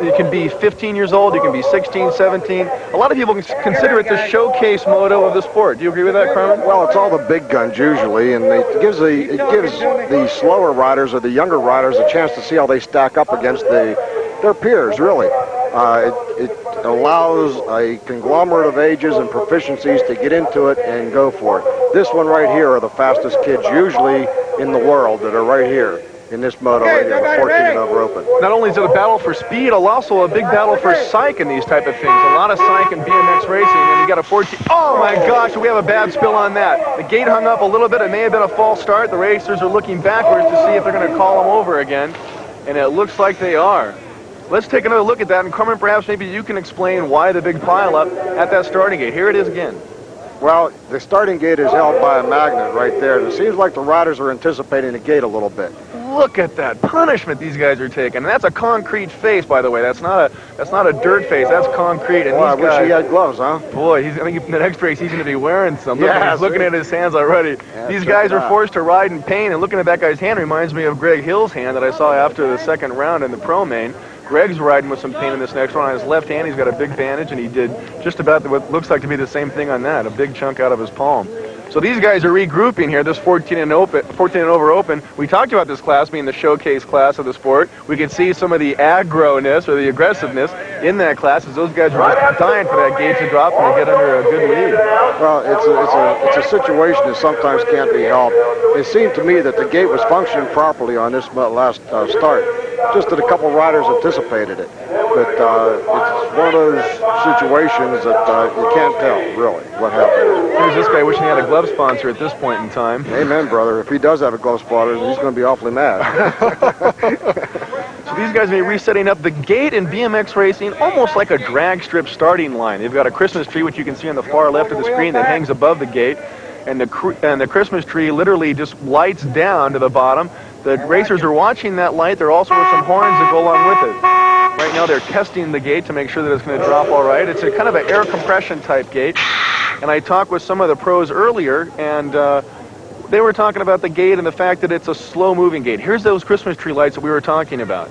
You can be 15 years old, you can be 16, 17. A lot of people consider it the showcase moto of the sport. Do you agree with that, Carmen? Well, it's all the big guns usually, and it gives the slower riders or the younger riders a chance to see how they stack up against their peers, really. It allows a conglomerate of ages and proficiencies to get into it and go for it. This one right here are the fastest kids usually in the world that are right here in this moto right here, the 14 and over open. Not only is it a battle for speed, it's also a big battle for psych in these type of things. A lot of psych in BMX racing, and you got a 14. Oh my gosh, we have a bad spill on that. The gate hung up a little bit. It may have been a false start. The racers are looking backwards to see if they're going to call them over again, and it looks like they are. Let's take another look at that, and Carmen, perhaps maybe you can explain why the big pileup at that starting gate. Here it is again. Well, the starting gate is held by a magnet right there, and it seems like the riders are anticipating the gate a little bit. Look at that punishment these guys are taking. And that's a concrete face, by the way. That's not a dirt face. That's concrete. And I wish he had gloves, huh? Boy, I think in the next race he's going to be wearing some. Yeah, he's looking at his hands already. Yeah, these guys are forced to ride in pain, and looking at that guy's hand reminds me of Greg Hill's hand that I saw after the second round in the Pro Main. Greg's riding with some pain in this next one. On his left hand, he's got a big bandage, and he did just about what looks like to be the same thing on that, a big chunk out of his palm. So these guys are regrouping here, this 14 and over open. We talked about this class being the showcase class of the sport. We could see some of the aggro-ness or the aggressiveness in that class as those guys are just dying for that gate to drop and to get under a good lead. Well, it's a situation that sometimes can't be helped. It seemed to me that the gate was functioning properly on this last start, just that a couple riders anticipated it. But it's one of those situations that you can't tell, really, what happened. Here's this guy wishing he had a glove sponsor at this point in time. Amen, brother. If he does have a glove sponsor, he's going to be awfully mad. So these guys may be resetting up the gate in BMX racing almost like a drag strip starting line. They've got a Christmas tree, which you can see on the far left of the screen, that hangs above the gate. And the Christmas tree literally just lights down to the bottom. The racers are watching that light. They're also with some horns that go along with it. Right now they're testing the gate to make sure that it's going to drop all right. It's a kind of an air compression type gate. And I talked with some of the pros earlier, and they were talking about the gate and the fact that it's a slow-moving gate. Here's those Christmas tree lights that we were talking about.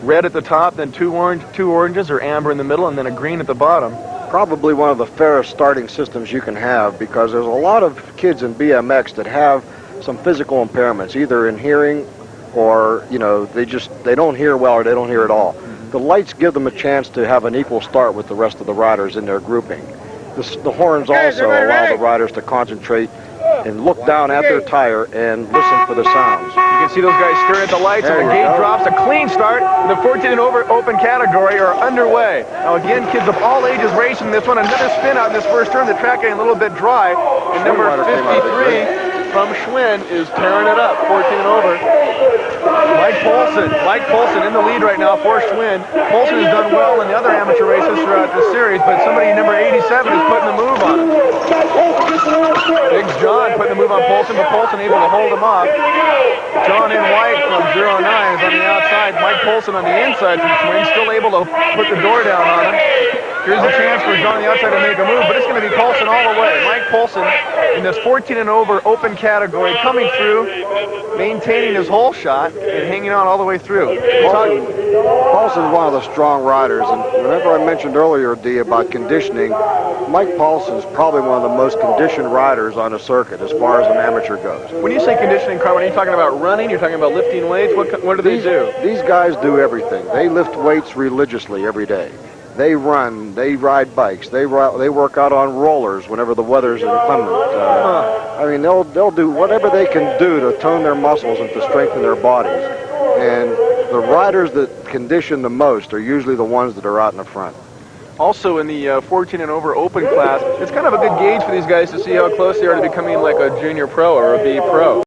Red at the top, then two oranges or amber in the middle, and then a green at the bottom. Probably one of the fairest starting systems you can have, because there's a lot of kids in BMX that have some physical impairments, either in hearing or, they don't hear well or they don't hear at all. The lights give them a chance to have an equal start with the rest of the riders in their grouping. The horns also allow the riders to concentrate and look down at their tire and listen for the sounds. You can see those guys staring at the lights, and the gate drops. A clean start. The 14 and over open category are underway. Now again, kids of all ages racing this one. Another spin out in this first turn. The track getting a little bit dry. And number 53 from Schwinn is tearing it up. 14 and over. Mike Polson in the lead right now for Schwinn. Polson has done well in the other amateur races throughout the series, but somebody number 87 is putting the move on him. Big John putting the move on Polson, but Polson able to hold him off. John in white from 09 is on the outside. Mike Polson on the inside from Schwinn, still able to put the door down on him. Here's a chance for John on the outside to make a move, but it's going to be Polson all the way. Mike Polson in this 14 and over open category coming through, maintaining his whole shot and hanging on all the way through. Paulson's one of the strong riders, and whenever I mentioned earlier, Dee, about conditioning, Mike Paulson's probably one of the most conditioned riders on the circuit as far as an amateur goes. When you say conditioning, Carmen, are you talking about running? You're talking about lifting weights? What do they do? These guys do everything. They lift weights religiously every day. They run, they ride bikes, they work out on rollers whenever the weather's inclement. I mean, they'll do whatever they can do to tone their muscles and to strengthen their bodies. And the riders that condition the most are usually the ones that are out in the front. Also in the 14 and over open class, it's kind of a good gauge for these guys to see how close they are to becoming like a junior pro or a B pro.